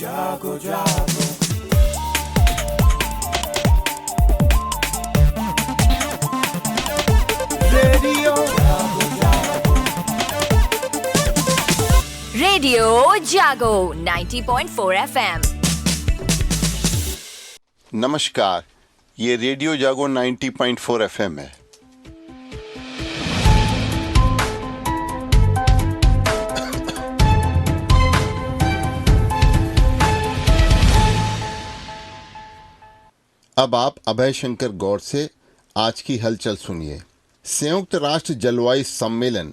जागो जागो रेडियो जागो जागो रेडियो जागो 90.4 FM। नमस्कार, ये रेडियो जागो 90.4 FM है। अब आप अभय शंकर गौड़ से आज की हलचल सुनिए। संयुक्त राष्ट्र जलवायु सम्मेलन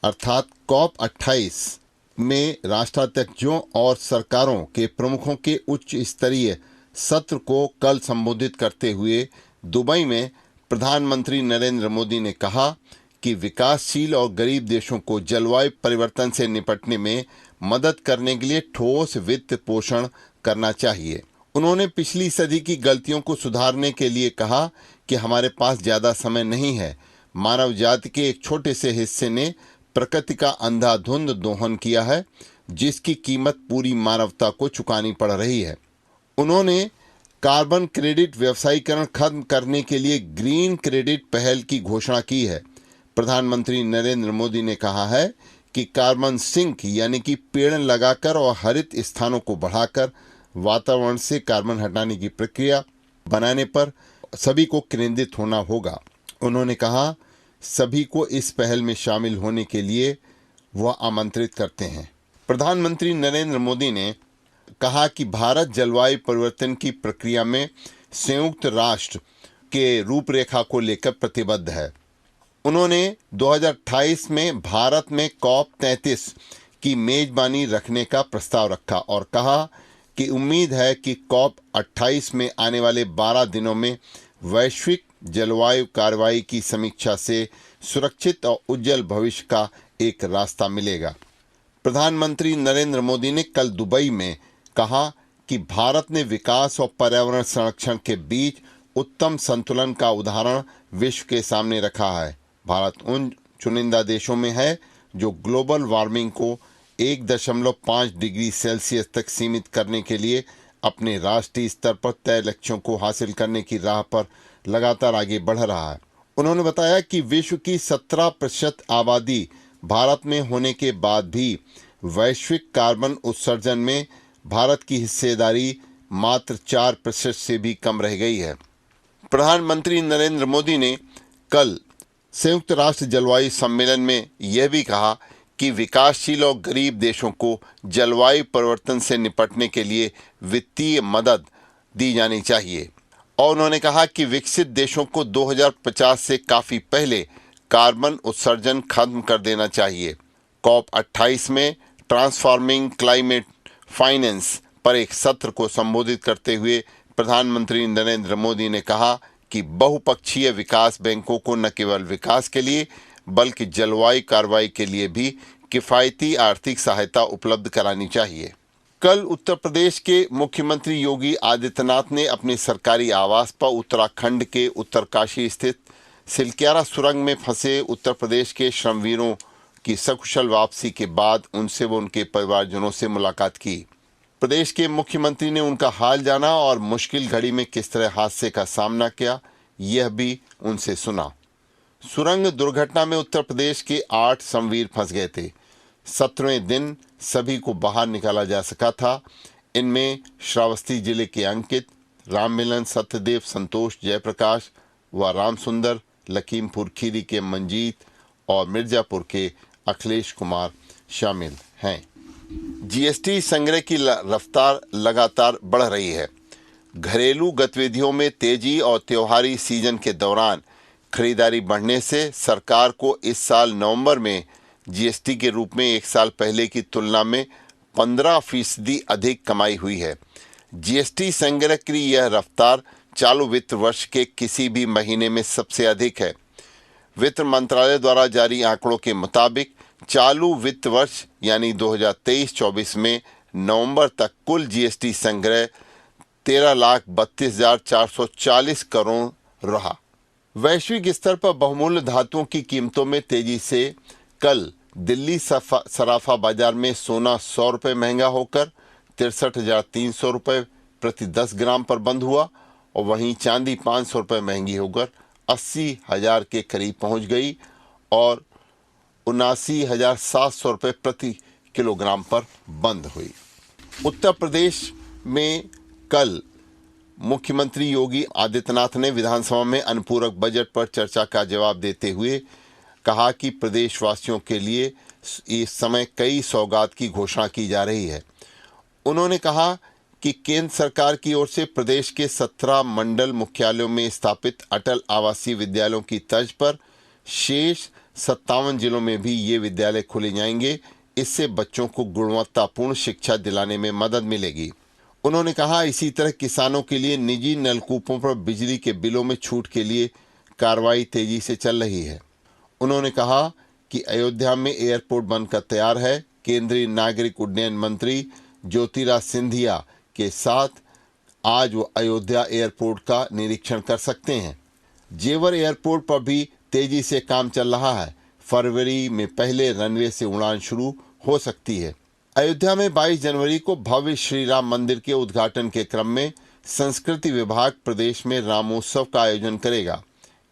अर्थात COP28 में राष्ट्राध्यक्षों और सरकारों के प्रमुखों के उच्च स्तरीय सत्र को कल संबोधित करते हुए दुबई में प्रधानमंत्री नरेंद्र मोदी ने कहा कि विकासशील और गरीब देशों को जलवायु परिवर्तन से निपटने में मदद करने के लिए ठोस वित्त पोषण करना चाहिए। उन्होंने पिछली सदी की गलतियों को सुधारने के लिए कहा कि हमारे पास ज़्यादा समय नहीं है। मानव जाति के एक छोटे से हिस्से ने प्रकृति का अंधाधुंध दोहन किया है, जिसकी कीमत पूरी मानवता को चुकानी पड़ रही है। उन्होंने कार्बन क्रेडिट व्यवसायीकरण खत्म करने के लिए ग्रीन क्रेडिट पहल की घोषणा की है। प्रधानमंत्री नरेंद्र मोदी ने कहा है कि कार्बन सिंक यानी कि पेड़ लगाकर और हरित स्थानों को बढ़ाकर वातावरण से कार्बन हटाने की प्रक्रिया बनाने पर सभी को केंद्रित होना होगा। उन्होंने कहा, सभी को इस पहल में शामिल होने के लिए वह आमंत्रित करते हैं। प्रधानमंत्री नरेंद्र मोदी ने कहा कि भारत जलवायु परिवर्तन की प्रक्रिया में संयुक्त राष्ट्र के रूपरेखा को लेकर प्रतिबद्ध है। उन्होंने 2028 में भारत में COP33 की मेजबानी रखने का प्रस्ताव रखा और कहा कि उम्मीद है कि COP28 में आने वाले 12 दिनों में वैश्विक जलवायु कार्रवाई की समीक्षा से सुरक्षित और उज्जवल भविष्य का एक रास्ता मिलेगा। प्रधानमंत्री नरेंद्र मोदी ने कल दुबई में कहा कि भारत ने विकास और पर्यावरण संरक्षण के बीच उत्तम संतुलन का उदाहरण विश्व के सामने रखा है। भारत उन चुनिंदा देशों में है जो ग्लोबल वार्मिंग को 1.5 डिग्री सेल्सियस तक सीमित करने के लिए अपने राष्ट्रीय स्तर पर तय लक्ष्यों को हासिल करने की राह पर लगातार आगे बढ़ रहा है। उन्होंने बताया कि विश्व की 17% आबादी भारत में होने के बाद भी वैश्विक कार्बन उत्सर्जन में भारत की हिस्सेदारी मात्र 4% से भी कम रह गई है। प्रधानमंत्री नरेंद्र मोदी ने कल संयुक्त राष्ट्र जलवायु सम्मेलन में यह भी कहा कि विकासशील और गरीब देशों को जलवायु परिवर्तन से निपटने के लिए वित्तीय मदद दी जानी चाहिए और उन्होंने कहा कि विकसित देशों को 2050 से काफ़ी पहले कार्बन उत्सर्जन खत्म कर देना चाहिए। COP28 में ट्रांसफॉर्मिंग क्लाइमेट फाइनेंस पर एक सत्र को संबोधित करते हुए प्रधानमंत्री नरेंद्र मोदी ने कहा कि बहुपक्षीय विकास बैंकों को न केवल विकास के लिए बल्कि जलवायु कार्रवाई के लिए भी किफ़ायती आर्थिक सहायता उपलब्ध करानी चाहिए। कल उत्तर प्रदेश के मुख्यमंत्री योगी आदित्यनाथ ने अपने सरकारी आवास पर उत्तराखंड के उत्तरकाशी स्थित सिलक्यारा सुरंग में फंसे उत्तर प्रदेश के श्रमवीरों की सकुशल वापसी के बाद उनसे व उनके परिवारजनों से मुलाकात की। प्रदेश के मुख्यमंत्री ने उनका हाल जाना और मुश्किल घड़ी में किस तरह हादसे का सामना किया, यह भी उनसे सुना। सुरंग दुर्घटना में उत्तर प्रदेश के 8 श्रमवीर फंस गए थे। 17वें दिन सभी को बाहर निकाला जा सका था। इनमें श्रावस्ती जिले के अंकित, राममिलन, सत्यदेव, संतोष, जयप्रकाश व रामसुंदर, लखीमपुर खीरी के मंजीत और मिर्जापुर के अखिलेश कुमार शामिल हैं। जीएसटी संग्रह की रफ्तार लगातार बढ़ रही है। घरेलू गतिविधियों में तेजी और त्योहारी सीजन के दौरान खरीदारी बढ़ने से सरकार को इस साल नवंबर में जीएसटी के रूप में एक साल पहले की तुलना में 15% अधिक कमाई हुई है। जीएसटी संग्रह की यह रफ्तार चालू वित्त वर्ष के किसी भी महीने में सबसे अधिक है। वित्त मंत्रालय द्वारा जारी आंकड़ों के मुताबिक चालू वित्त वर्ष यानी 2023-24 में नवंबर तक कुल जीएसटी संग्रह 13,32,440 करोड़ रहा। वैश्विक स्तर पर बहुमूल्य धातुओं की कीमतों में तेजी से कल दिल्ली सराफा बाजार में सोना 100 रुपये महंगा होकर 63,300 रुपये प्रति 10 ग्राम पर बंद हुआ और वहीं चांदी 500 रुपये महंगी होकर 80,000 के करीब पहुंच गई और 79,700 रुपये प्रति किलोग्राम पर बंद हुई। उत्तर प्रदेश में कल मुख्यमंत्री योगी आदित्यनाथ ने विधानसभा में अनुपूरक बजट पर चर्चा का जवाब देते हुए कहा कि प्रदेशवासियों के लिए इस समय कई सौगात की घोषणा की जा रही है। उन्होंने कहा कि केंद्र सरकार की ओर से प्रदेश के 17 मंडल मुख्यालयों में स्थापित अटल आवासीय विद्यालयों की तर्ज पर शेष 57 जिलों में भी ये विद्यालय खोले जाएंगे। इससे बच्चों को गुणवत्तापूर्ण शिक्षा दिलाने में मदद मिलेगी। उन्होंने कहा इसी तरह किसानों के लिए निजी नलकूपों पर बिजली के बिलों में छूट के लिए कार्रवाई तेजी से चल रही है। उन्होंने कहा कि अयोध्या में एयरपोर्ट बनकर तैयार है। केंद्रीय नागरिक उड्डयन मंत्री ज्योतिरादित्य सिंधिया के साथ आज वो अयोध्या एयरपोर्ट का निरीक्षण कर सकते हैं। जेवर एयरपोर्ट पर भी तेजी से काम चल रहा है। फरवरी में पहले रनवे से उड़ान शुरू हो सकती है। अयोध्या में 22 जनवरी को भव्य श्री राम मंदिर के उद्घाटन के क्रम में संस्कृति विभाग प्रदेश में रामोत्सव का आयोजन करेगा।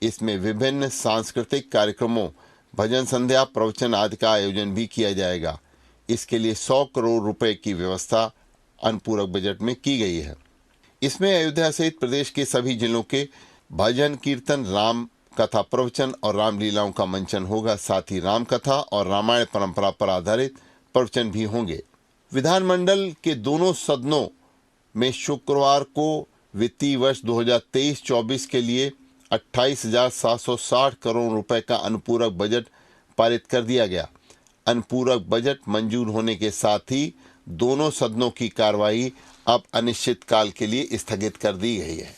इसमें विभिन्न सांस्कृतिक कार्यक्रमों, भजन संध्या, प्रवचन आदि का आयोजन भी किया जाएगा। इसके लिए 100 करोड़ रुपए की व्यवस्था अनुपूरक बजट में की गई है। इसमें अयोध्या सहित प्रदेश के सभी जिलों के भजन कीर्तन, राम कथा प्रवचन और रामलीलाओं का मंचन होगा। साथ ही राम कथा और रामायण परंपरा पर आधारित प्रवचन भी होंगे। विधानमंडल के दोनों सदनों में शुक्रवार को वित्तीय वर्ष 2023-24 के लिए 28,760 करोड़ रुपए का अनुपूरक बजट पारित कर दिया गया। अनुपूरक बजट मंजूर होने के साथ ही दोनों सदनों की कार्यवाही अब अनिश्चितकाल के लिए स्थगित कर दी गई है।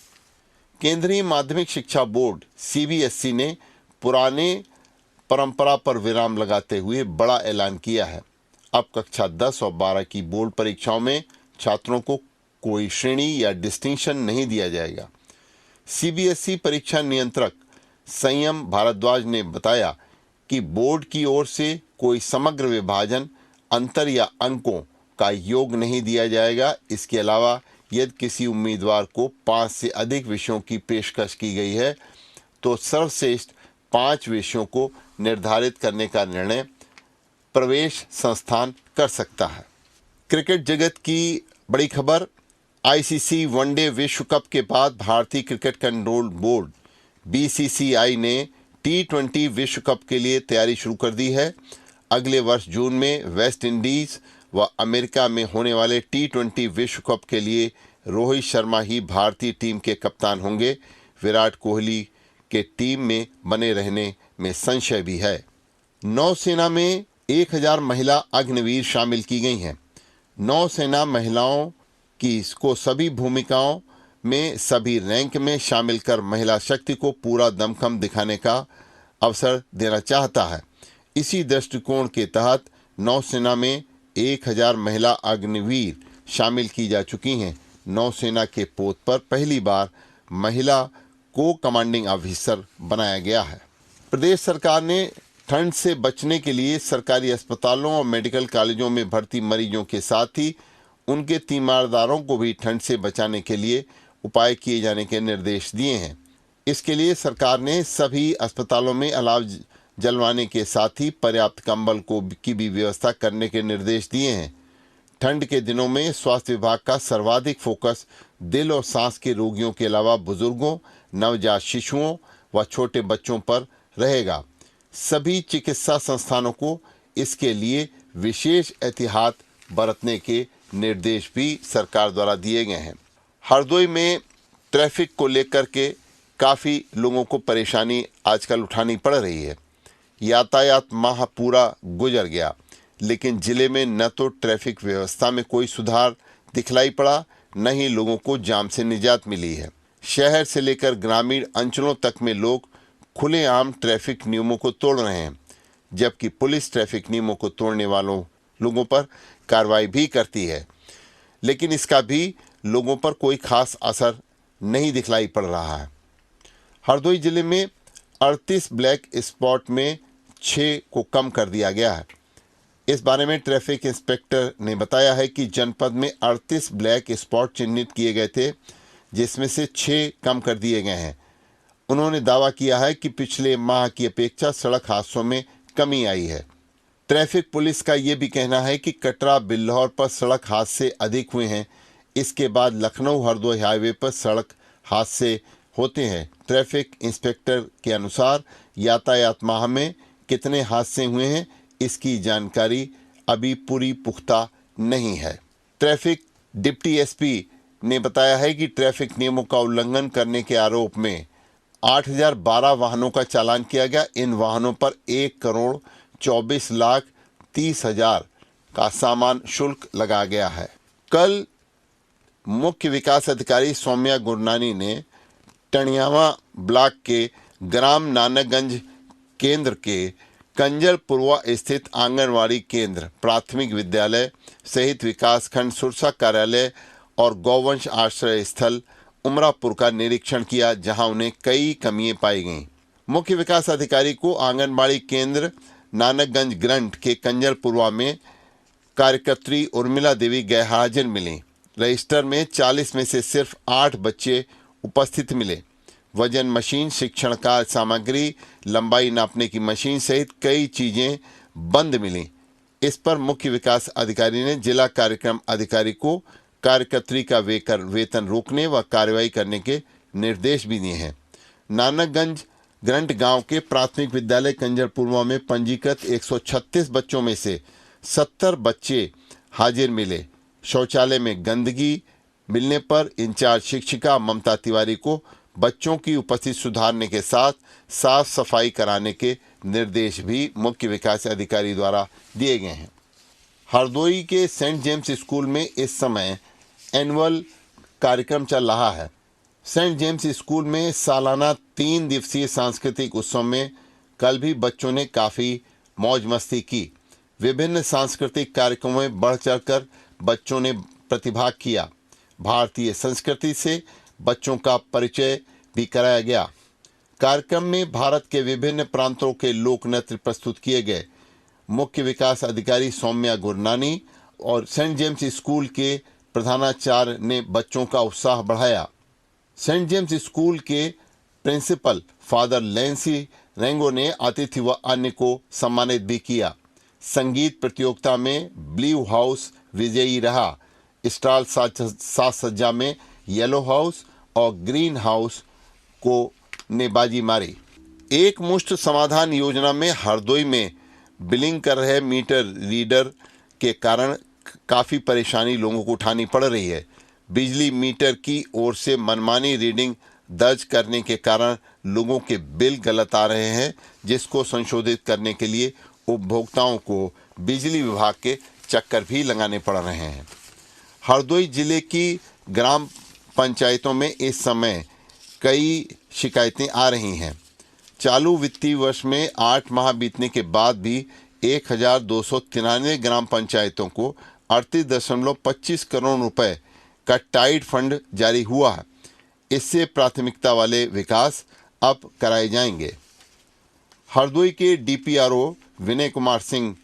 केंद्रीय माध्यमिक शिक्षा बोर्ड CBSE ने पुराने परंपरा पर विराम लगाते हुए बड़ा ऐलान किया है। अब कक्षा 10 और 12 की बोर्ड परीक्षाओं में छात्रों को कोई श्रेणी या डिस्टिंक्शन नहीं दिया जाएगा। CBSE परीक्षा नियंत्रक संयम भारद्वाज ने बताया कि बोर्ड की ओर से कोई समग्र विभाजन, अंतर या अंकों का योग नहीं दिया जाएगा। इसके अलावा यदि किसी उम्मीदवार को 5 से अधिक विषयों की पेशकश की गई है तो सर्वश्रेष्ठ 5 विषयों को निर्धारित करने का निर्णय प्रवेश संस्थान कर सकता है। क्रिकेट जगत की बड़ी खबर, ICC वनडे विश्व कप के बाद भारतीय क्रिकेट कंट्रोल बोर्ड BCCI ने T20 विश्व कप के लिए तैयारी शुरू कर दी है। अगले वर्ष जून में वेस्ट इंडीज व अमेरिका में होने वाले T20 विश्व कप के लिए रोहित शर्मा ही भारतीय टीम के कप्तान होंगे। विराट कोहली के टीम में बने रहने में संशय भी है। नौसेना में 1000 महिला अग्निवीर शामिल की गई हैं। नौसेना महिलाओं की को सभी भूमिकाओं में, सभी रैंक में शामिल कर महिला शक्ति को पूरा दमखम दिखाने का अवसर देना चाहता है। इसी दृष्टिकोण के तहत नौसेना में 1000 महिला अग्निवीर शामिल की जा चुकी हैं। नौसेना के पोत पर पहली बार महिला को कमांडिंग ऑफिसर बनाया गया है। प्रदेश सरकार ने ठंड से बचने के लिए सरकारी अस्पतालों और मेडिकल कॉलेजों में भर्ती मरीजों के साथ ही उनके तीमारदारों को भी ठंड से बचाने के लिए उपाय किए जाने के निर्देश दिए हैं। इसके लिए सरकार ने सभी अस्पतालों में अलाव जलवाने के साथ ही पर्याप्त कंबल की भी व्यवस्था करने के निर्देश दिए हैं। ठंड के दिनों में स्वास्थ्य विभाग का सर्वाधिक फोकस दिल और सांस के रोगियों के अलावा बुजुर्गों, नवजात शिशुओं व छोटे बच्चों पर रहेगा। सभी चिकित्सा संस्थानों को इसके लिए विशेष एहतियात बरतने के निर्देश भी सरकार द्वारा दिए गए हैं। हरदोई में ट्रैफिक को लेकर के काफ़ी लोगों को परेशानी आजकल उठानी पड़ रही है। यातायात माह पूरा गुजर गया, लेकिन जिले में न तो ट्रैफिक व्यवस्था में कोई सुधार दिखलाई पड़ा, न ही लोगों को जाम से निजात मिली है। शहर से लेकर ग्रामीण अंचलों तक में लोग खुलेआम ट्रैफिक नियमों को तोड़ रहे हैं, जबकि पुलिस ट्रैफिक नियमों को तोड़ने वालों लोगों पर कार्रवाई भी करती है, लेकिन इसका भी लोगों पर कोई खास असर नहीं दिखलाई पड़ रहा है। हरदोई जिले में 38 ब्लैक स्पॉट में 6 को कम कर दिया गया है। इस बारे में ट्रैफिक इंस्पेक्टर ने बताया है कि जनपद में 38 ब्लैक स्पॉट चिन्हित किए गए थे, जिसमें से 6 कम कर दिए गए हैं। उन्होंने दावा किया है कि पिछले माह की अपेक्षा सड़क हादसों में कमी आई है। ट्रैफिक पुलिस का ये भी कहना है कि कटरा बिल्हौर पर सड़क हादसे अधिक हुए हैं। इसके बाद लखनऊ हरदोई हाईवे पर सड़क हादसे होते हैं। ट्रैफिक इंस्पेक्टर के अनुसार यातायात माह में कितने हादसे हुए हैं, इसकी जानकारी अभी पूरी पुख्ता नहीं है। ट्रैफिक डिप्टी एसपी ने बताया है कि ट्रैफिक नियमों का उल्लंघन करने के आरोप में 8012 वाहनों का चालान किया गया। इन वाहनों पर 1,24,30,000 का सामान शुल्क लगा गया है। कल मुख्य विकास अधिकारी सौम्या गुरनानी ने टणियावा ब्लॉक के ग्राम नानकगंज केंद्र के कंजलपुरवा स्थित आंगनवाड़ी केंद्र, प्राथमिक विद्यालय सहित विकासखंड सुरसा कार्यालय और गौवंश आश्रय स्थल उमरापुर का निरीक्षण किया, जहां उन्हें कई कमियां पाई गईं। मुख्य विकास अधिकारी को आंगनबाड़ी केंद्र नानकगंज ग्रंट के कंजलपुरवा में कार्यकर्त्री उर्मिला देवी गैरहाजिर मिली। रजिस्टर में 40 में से सिर्फ 8 बच्चे उपस्थित मिले। वजन मशीन, शिक्षण का सामग्री, लंबाई नापने की मशीन सहित कई चीजें बंद मिली। इस पर मुख्य विकास अधिकारी ने जिला कार्यक्रम अधिकारी को कार्यकर्त्री का वेतन रोकने व कार्रवाई करने के निर्देश भी दिए हैं। नानकगंज ग्रंट गांव के प्राथमिक विद्यालय कंजरपुरवा में पंजीकृत 136 बच्चों में से 70 बच्चे हाजिर मिले। शौचालय में गंदगी मिलने पर इंचार्ज शिक्षिका ममता तिवारी को बच्चों की उपस्थिति सुधारने के साथ साफ सफाई कराने के निर्देश भी मुख्य विकास अधिकारी द्वारा दिए गए हैं। हरदोई के सेंट जेम्स स्कूल में इस समय एनुअल कार्यक्रम चल रहा है। सेंट जेम्स स्कूल में सालाना 3 दिवसीय सांस्कृतिक उत्सव में कल भी बच्चों ने काफ़ी मौज मस्ती की। विभिन्न सांस्कृतिक कार्यक्रमों में बढ़ चढ़कर बच्चों ने प्रतिभाग किया। भारतीय संस्कृति से बच्चों का परिचय भी कराया गया। कार्यक्रम में भारत के विभिन्न प्रांतों के लोक नृत्य प्रस्तुत किए गए। मुख्य विकास अधिकारी सौम्या गुरनानी और सेंट जेम्स स्कूल के प्रधानाचार्य ने बच्चों का उत्साह बढ़ाया। सेंट जेम्स स्कूल के प्रिंसिपल फादर लेंसी रेंगो ने अतिथि व अन्य को सम्मानित भी किया। संगीत प्रतियोगिता में ब्लू हाउस विजयी रहा। स्टॉल साज सज्जा में येलो हाउस और ग्रीन हाउस को ने बाजी मारी। एक मुश्त समाधान योजना में हरदोई में बिलिंग कर रहे मीटर रीडर के कारण काफ़ी परेशानी लोगों को उठानी पड़ रही है। बिजली मीटर की ओर से मनमानी रीडिंग दर्ज करने के कारण लोगों के बिल गलत आ रहे हैं, जिसको संशोधित करने के लिए उपभोक्ताओं को बिजली विभाग के चक्कर भी लगाने पड़ रहे हैं। हरदोई जिले की ग्राम पंचायतों में इस समय कई शिकायतें आ रही हैं। चालू वित्तीय वर्ष में 8 माह बीतने के बाद भी 1293 ग्राम पंचायतों को 38.25 करोड़ रुपए का टाइड फंड जारी हुआ है। इससे प्राथमिकता वाले विकास अब कराए जाएंगे। हरदोई के डीपीआरओ विनय कुमार सिंह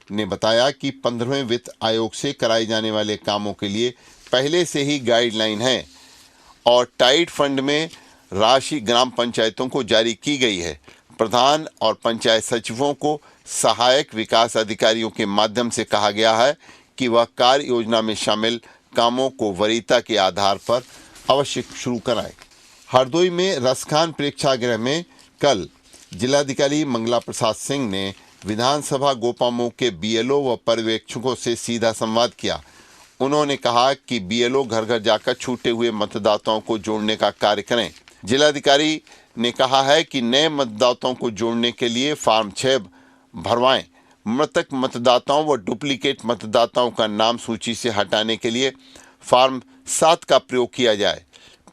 ने बताया कि 15वें वित्त आयोग से कराए जाने वाले कामों के लिए पहले से ही गाइडलाइन है और टाइड फंड में राशि ग्राम पंचायतों को जारी की गई है। प्रधान और पंचायत सचिवों को सहायक विकास अधिकारियों के माध्यम से कहा गया है कि वह कार्य योजना में शामिल कामों को वरीयता के आधार पर अवश्य शुरू कराएं। हरदोई में रसखान प्रेक्षागृह में कल जिलाधिकारी मंगला प्रसाद सिंह ने विधानसभा गोपामोह के बीएलओ व पर्यवेक्षकों से सीधा संवाद किया। उन्होंने कहा कि बीएलओ घर घर जाकर छूटे हुए मतदाताओं को जोड़ने का कार्य करें। जिलाधिकारी ने कहा है कि नए मतदाताओं को जोड़ने के लिए फॉर्म 6 भरवाएं। मृतक मतदाताओं व डुप्लीकेट मतदाताओं का नाम सूची से हटाने के लिए फॉर्म 7 का प्रयोग किया जाए।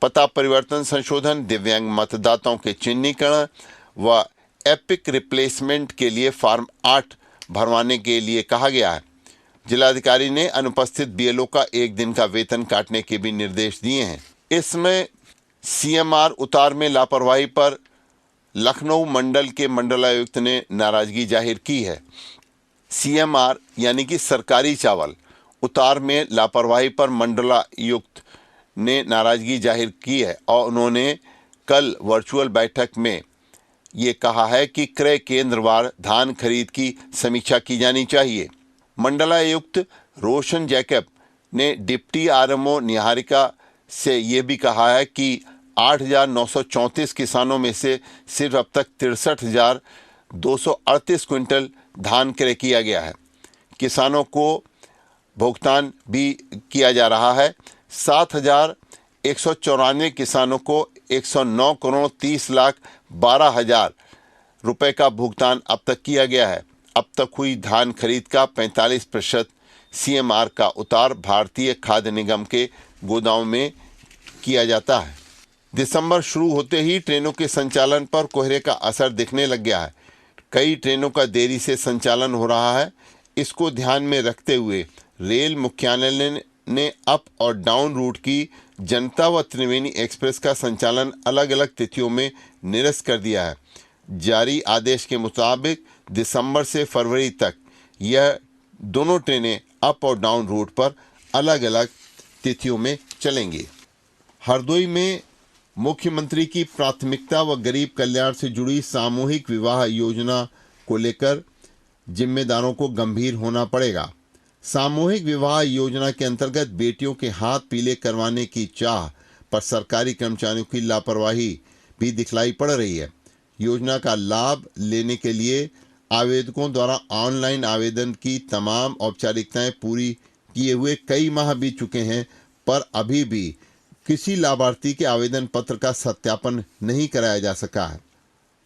पता परिवर्तन संशोधन, दिव्यांग मतदाताओं के चिन्हीकरण व एपिक रिप्लेसमेंट के लिए फॉर्म 8 भरवाने के लिए कहा गया है। जिलाधिकारी ने अनुपस्थित बीएलओ का 1 दिन का वेतन काटने के भी निर्देश दिए हैं। इसमें सीएमआर उतार में लापरवाही पर लखनऊ मंडल के मंडलायुक्त ने नाराजगी जाहिर की है। CMR यानी कि सरकारी चावल उतार में लापरवाही पर मंडलायुक्त ने नाराजगी जाहिर की है और उन्होंने कल वर्चुअल बैठक में ये कहा है कि क्रय केंद्रवार धान खरीद की समीक्षा की जानी चाहिए। मंडलायुक्त रोशन जैकब ने डिप्टी RMO निहारिका से ये भी कहा है कि 8,934 किसानों में से सिर्फ अब तक 63,238 क्विंटल धान क्रय किया गया है। किसानों को भुगतान भी किया जा रहा है। 7,194 किसानों को 109 करोड़ 30 लाख 12 हजार रुपए का भुगतान अब तक किया गया है। अब तक हुई धान खरीद का 45% CMR का उतार भारतीय खाद्य निगम के गोदाम में किया जाता है। दिसंबर शुरू होते ही ट्रेनों के संचालन पर कोहरे का असर दिखने लग गया है। कई ट्रेनों का देरी से संचालन हो रहा है। इसको ध्यान में रखते हुए रेल मुख्यालय ने अप और डाउन रूट की जनता व त्रिवेणी एक्सप्रेस का संचालन अलग अलग तिथियों में निरस्त कर दिया है। जारी आदेश के मुताबिक दिसंबर से फरवरी तक यह दोनों ट्रेनें अप और डाउन रूट पर अलग अलग तिथियों में चलेंगी। हरदोई में मुख्यमंत्री की प्राथमिकता व गरीब कल्याण से जुड़ी सामूहिक विवाह योजना को लेकर जिम्मेदारों को गंभीर होना पड़ेगा। सामूहिक विवाह योजना के अंतर्गत बेटियों के हाथ पीले करवाने की चाह पर सरकारी कर्मचारियों की लापरवाही भी दिखलाई पड़ रही है। योजना का लाभ लेने के लिए आवेदकों द्वारा ऑनलाइन आवेदन की तमाम औपचारिकताएं पूरी किए हुए कई माह बीत चुके हैं, पर अभी भी किसी लाभार्थी के आवेदन पत्र का सत्यापन नहीं कराया जा सका है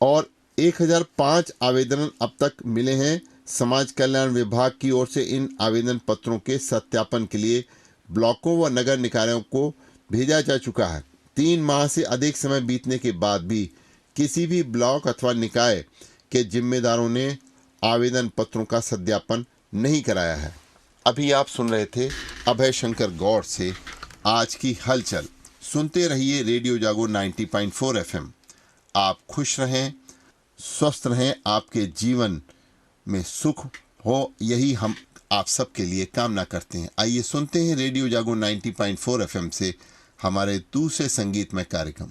और 1005 आवेदन अब तक मिले हैं। समाज कल्याण विभाग की ओर से इन आवेदन पत्रों के सत्यापन के लिए ब्लॉकों व नगर निकायों को भेजा जा चुका है। 3 माह से अधिक समय बीतने के बाद भी किसी भी ब्लॉक अथवा निकाय के जिम्मेदारों ने आवेदन पत्रों का सत्यापन नहीं कराया है। अभी आप सुन रहे थे अभय शंकर गौड़ से आज की हलचल। सुनते रहिए रेडियो जागो 90.4 FM। आप खुश रहें, स्वस्थ रहें, आपके जीवन में सुख हो, यही हम आप सबके लिए कामना करते हैं। आइए सुनते हैं रेडियो जागो 90.4 FM से हमारे दूसरे संगीतमय कार्यक्रम।